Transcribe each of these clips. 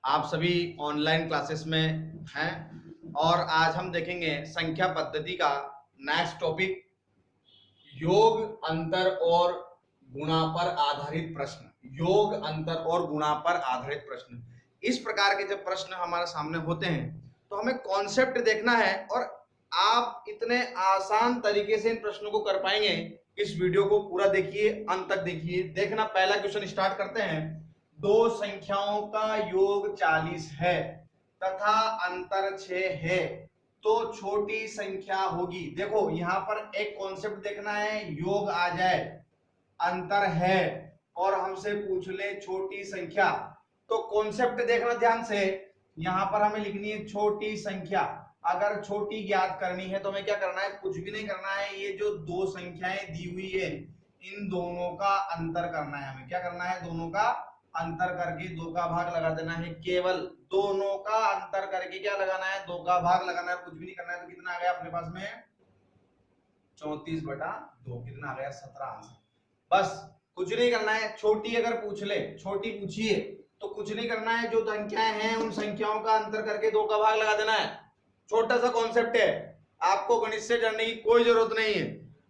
आप सभी online classes में हैं और आज हम देखेंगे संख्या पद्धति का नेक्स्ट टॉपिक योग अंतर और गुणा पर आधारित प्रश्न। योग अंतर और गुणा पर आधारित प्रश्न, इस प्रकार के जब प्रश्न हमारे सामने होते हैं तो हमें कॉन्सेप्ट देखना है और आप इतने आसान तरीके से इन प्रश्नों को कर पाएंगे। इस वीडियो को पूरा देखिए, अंत तक देखिए। देखना, पहला क्वेश्चन स्टार्ट करते हैं। दो संख्याओं का योग 40 है तथा अंतर 6 है तो छोटी संख्या होगी। देखो यहां पर एक कॉन्सेप्ट देखना है, योग आ जाए, अंतर है और हमसे पूछ ले छोटी संख्या, तो कॉन्सेप्ट देखना ध्यान से। यहां पर हमें लिखनी है छोटी संख्या। अगर छोटी ज्ञात करनी है तो हमें क्या करना है, कुछ भी नहीं करना है। ये जो दो संख्याएं दी हुई है इन दोनों का अंतर करना है। हमें क्या करना है, दोनों का अंतर करके दो का भाग लगा देना है। केवल दोनों का अंतर करके क्या लगाना है, दो का भाग लगाना है, कुछ भी नहीं करना है। तो कितना आ गया अपने पास में 34/2, कितना आ गया 17 आंसर। बस कुछ नहीं करना है। छोटी अगर पूछ ले, छोटी पूछिए तो कुछ नहीं करना है। जो संख्याएं हैं उन संख्याओं का अंतर करके दो का भाग लगा देना है। छोटा सा कॉन्सेप्ट है, आपको गणित से डरने की कोई जरूरत नहीं है।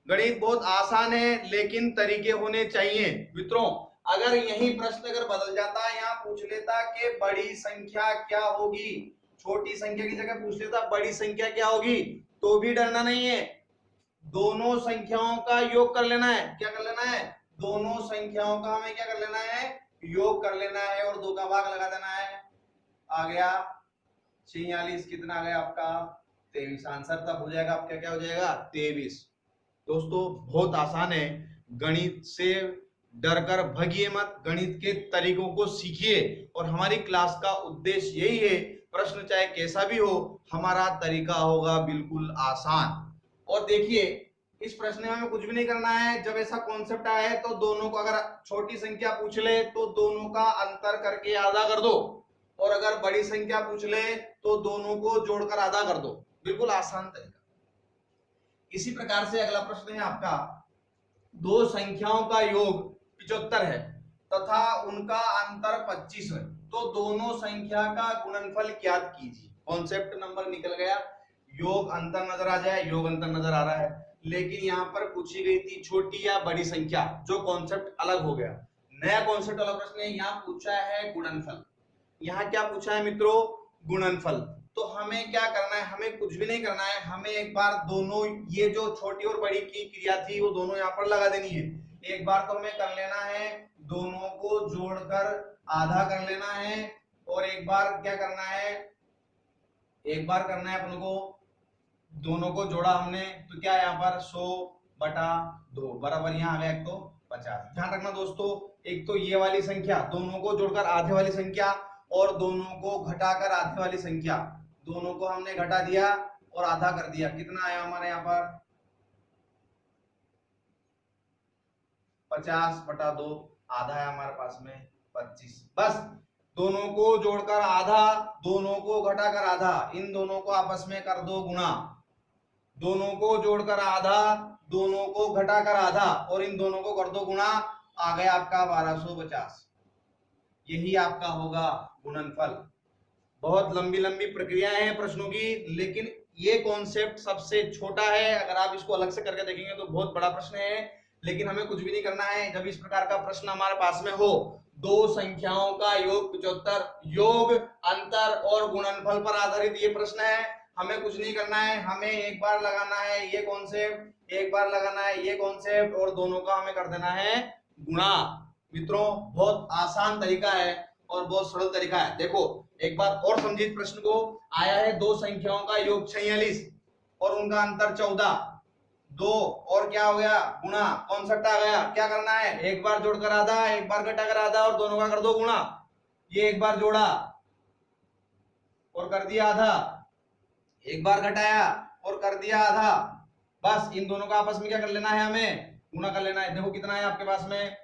गणित बहुत आसान है लेकिन तरीके होने चाहिए मित्रों। अगर यही प्रश्न अगर बदल जाता, यहाँ पूछ लेता कि बड़ी संख्या क्या होगी, छोटी संख्या की जगह पूछ लेता बड़ी संख्या क्या होगी, तो भी डरना नहीं है। दोनों संख्याओं का योग कर लेना है। क्या कर लेना है, दोनों संख्याओं का हमें क्या कर लेना है, योग कर लेना है और दो का भाग लगा देना है। आ गया 46, कितना आ गया आपका 23 आंसर। तब हो जाएगा आपका, क्या हो जाएगा 23। दोस्तों बहुत आसान है, गणित से डरकर भगिए मत, गणित के तरीकों को सीखिए। और हमारी क्लास का उद्देश्य यही है, प्रश्न चाहे कैसा भी हो हमारा तरीका होगा बिल्कुल आसान। और देखिए इस प्रश्न में हमें कुछ भी नहीं करना है। जब ऐसा कॉन्सेप्ट आया है तो दोनों को, अगर छोटी संख्या पूछ ले तो दोनों का अंतर करके आधा कर दो, और अगर बड़ी संख्या पूछ ले तो दोनों को जोड़कर आधा कर दो। बिल्कुल आसान तरीका। इसी प्रकार से अगला प्रश्न है आपका, दो संख्याओं का योग 75 है तथा उनका अंतर 25 है तो दोनों संख्या का गुणनफल ज्ञात कीजिए। कॉन्सेप्ट नंबर निकल गया, योग अंतर नजर आ जाए, योग अंतर नजर आ रहा है, लेकिन यहाँ पर पूछी गई थी छोटी या बड़ी संख्या, जो कॉन्सेप्ट अलग हो गया। नया कॉन्सेप्ट वाला प्रश्न है, यहाँ पूछा है गुणनफल। यहाँ क्या पूछा है मित्रों, गुणनफल। तो हमें क्या करना है, हमें कुछ भी नहीं करना है। हमें एक बार दोनों, ये जो छोटी और बड़ी की क्रिया थी वो दोनों यहाँ पर लगा देनी है। एक बार तो हमें कर लेना है, दोनों को जोड़कर आधा कर लेना है। और एक बार क्या करना है, एक बार करना है अपन को, दोनों को जोड़ा हमने तो क्या है यहाँ पर 100/2 बराबर, यहाँ आ गया एक तो 50। ध्यान रखना दोस्तों, एक तो ये वाली संख्या दोनों को जोड़कर आधे वाली संख्या और दोनों को घटाकर आधे वाली संख्या, दोनों को हमने घटा दिया और आधा कर दिया। कितना आया हमारे यहाँ पर 50/2, आधा है हमारे पास में 25। बस दोनों को जोड़कर आधा, दोनों को घटाकर आधा, इन दोनों को आपस में कर दो गुणा, दोनों को जोड़कर आधा, दोनों को घटाकर आधा और इन दोनों को कर दो गुणा। आ गया आपका 1250। यही आपका होगा गुणनफल। बहुत लंबी लंबी प्रक्रियाएं हैं प्रश्नों की, लेकिन ये कॉन्सेप्ट सबसे छोटा है। अगर आप इसको अलग से करके देखेंगे तो बहुत बड़ा प्रश्न है, लेकिन हमें कुछ भी नहीं करना है। जब इस प्रकार का प्रश्न हमारे पास में हो, दो संख्याओं का योग 75, योग अंतर और गुणनफल पर आधारित ये प्रश्न है, हमें कुछ नहीं करना है। हमें एक बार लगाना है ये कॉन्सेप्ट, एक बार लगाना है ये कॉन्सेप्ट और दोनों का हमें कर देना है गुणा। मित्रों बहुत आसान तरीका है और बहुत सरल तरीका है। देखो एक बार और समझिए प्रश्न को। आया है दो संख्याओं का योग 46 और उनका अंतर 14, दो और क्या हो गया गुणा, कॉन्सेप्ट आ गया। क्या करना है, एक बार जोड़कर आधा, एक बार घटाकर आधा और दोनों का कर दो गुणा। ये एक बार जोड़ा और कर दिया आधा, एक बार घटाया और कर दिया आधा। बस इन दोनों का आपस में क्या कर लेना है, हमें गुणा कर लेना है। देखो कितना है आपके पास में,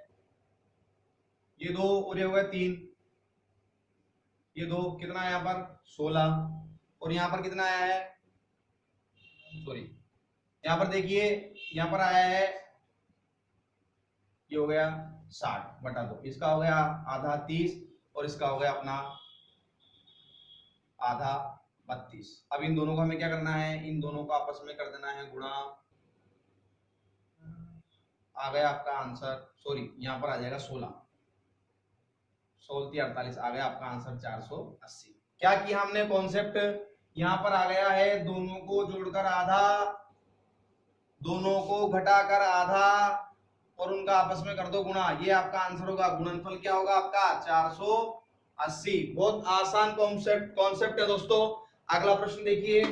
ये 2 और ये हो गया 3, ये 2, कितना है यहाँ पर 16 और यहाँ पर कितना आया है, सॉरी यहाँ पर देखिए, यहाँ पर आया है, ये हो गया 60/2, इसका हो गया आधा 30 और इसका हो गया अपना आधा 32। अब इन दोनों को हमें क्या करना है, इन दोनों को आपस में कर देना है गुणा। आ गया आपका आंसर, सॉरी यहाँ पर आ जाएगा 16, 16 48 आ गया आपका आंसर 480। क्या किया हमने कॉन्सेप्ट, यहाँ पर आ गया है दोनों को जोड़कर आधा, दोनों को घटाकर आधा और उनका आपस में कर दो गुणा, ये आपका आंसर होगा। गुणनफल क्या होगा आपका 480। बहुत आसान कॉन्सेप्ट है दोस्तों। अगला प्रश्न देखिए,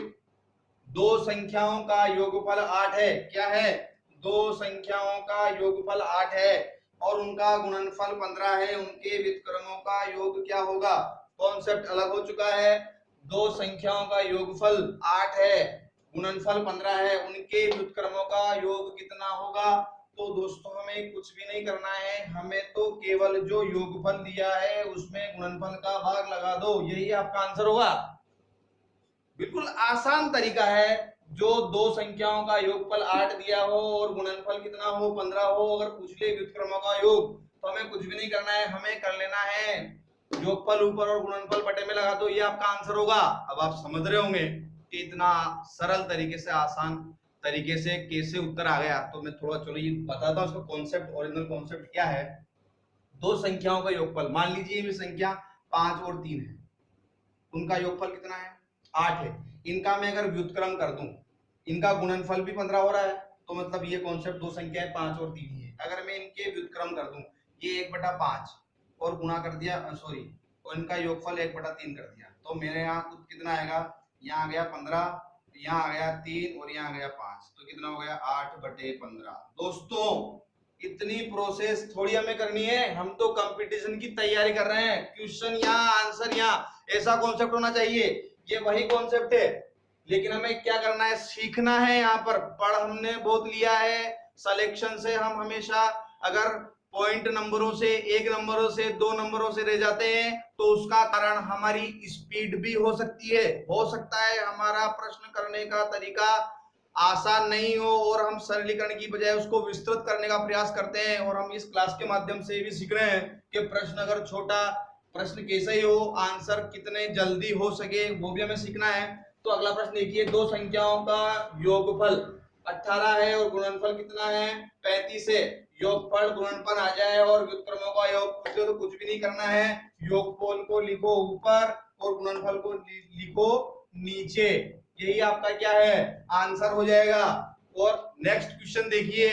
दो संख्याओं का योगफल 8 है। क्या है, दो संख्याओं का योगफल 8 है और उनका गुणनफल 15 है, उनके व्युत्क्रमों का योग क्या होगा। कॉन्सेप्ट अलग हो चुका है। दो संख्याओं का योगफल 8 है, गुणनफल 15 है, उनके व्युत्क्रमों का योग कितना होगा। तो दोस्तों हमें कुछ भी नहीं करना है, हमें तो केवल जो योगफल दिया है उसमें गुणनफल का भाग लगा दो, यही आपका आंसर होगा। बिल्कुल आसान तरीका है। जो दो संख्याओं का योगफल 8 दिया हो और गुणनफल कितना हो 15 हो, अगर पूछ ले व्युत्क्रमों का योग, तो हमें कुछ भी नहीं करना है, हमें कर लेना है योगफल ऊपर और गुणनफल बटे में लगा दो, ये आपका आंसर होगा। अब आप समझ रहे होंगे कि इतना सरल तरीके से, आसान तरीके से कैसे उत्तर आ गया। तो मैं थोड़ा चलो ये बताता हूँ उसका कॉन्सेप्ट, ओरिजिनल कॉन्सेप्ट क्या है। दो संख्याओं का योगफल, मान लीजिए ये संख्या 5 और 3 है, उनका योगफल कितना है 8 है। इनका मैं अगर व्युत्क्रम कर दूं, इनका गुणनफल भी 15 हो रहा है, तो मतलब ये कॉन्सेप्ट दो संख्याएं 5 और 3 ही है। अगर मैं इनके व्युत्क्रम कर दूं, ये 1/5 और गुणा कर दिया, सॉरी, और इनका योगफल 1/3 कर दिया, तो मेरे यहाँ कितना आएगा, यहाँ आ गया 15, यहाँ आ गया 3 और यहाँ आ गया 5, तो कितना हो गया 8/15। दोस्तों इतनी प्रोसेस थोड़ी हमें करनी है, हम तो कंपटीशन की तैयारी कर रहे हैं। क्वेश्चन यहाँ, आंसर यहाँ, ऐसा कॉन्सेप्ट होना चाहिए। ये वही कॉन्सेप्ट है, लेकिन हमें क्या करना है, सीखना है। यहाँ पर पढ़ हमने बहुत लिया है, सिलेक्शन से हम हमेशा अगर पॉइंट नंबरों से, एक नंबरों से, दो नंबरों से रह जाते हैं, तो उसका कारण हमारी स्पीड भी हो सकती है। हो सकता है हमारा प्रश्न करने का तरीका आसान नहीं हो और हम सरलीकरण की बजाय उसको विस्तृत करने का प्रयास करते हैं। और हम इस क्लास के माध्यम से भी सीख रहे हैं कि प्रश्न अगर छोटा, प्रश्न कैसे ही हो, आंसर कितने जल्दी हो सके, वो भी हमें सीखना है। तो अगला प्रश्न देखिए, दो संख्याओं का योगफल 18 है और गुणनफल कितना है 35 है। योगफल गुणनफल आ जाए और व्युत्क्रमों का योग पूछे तो कुछ भी नहीं करना है, योगफल को लिखो ऊपर और गुणनफल को लिखो नीचे, यही आपका क्या है आंसर हो जाएगा। और नेक्स्ट क्वेश्चन देखिए,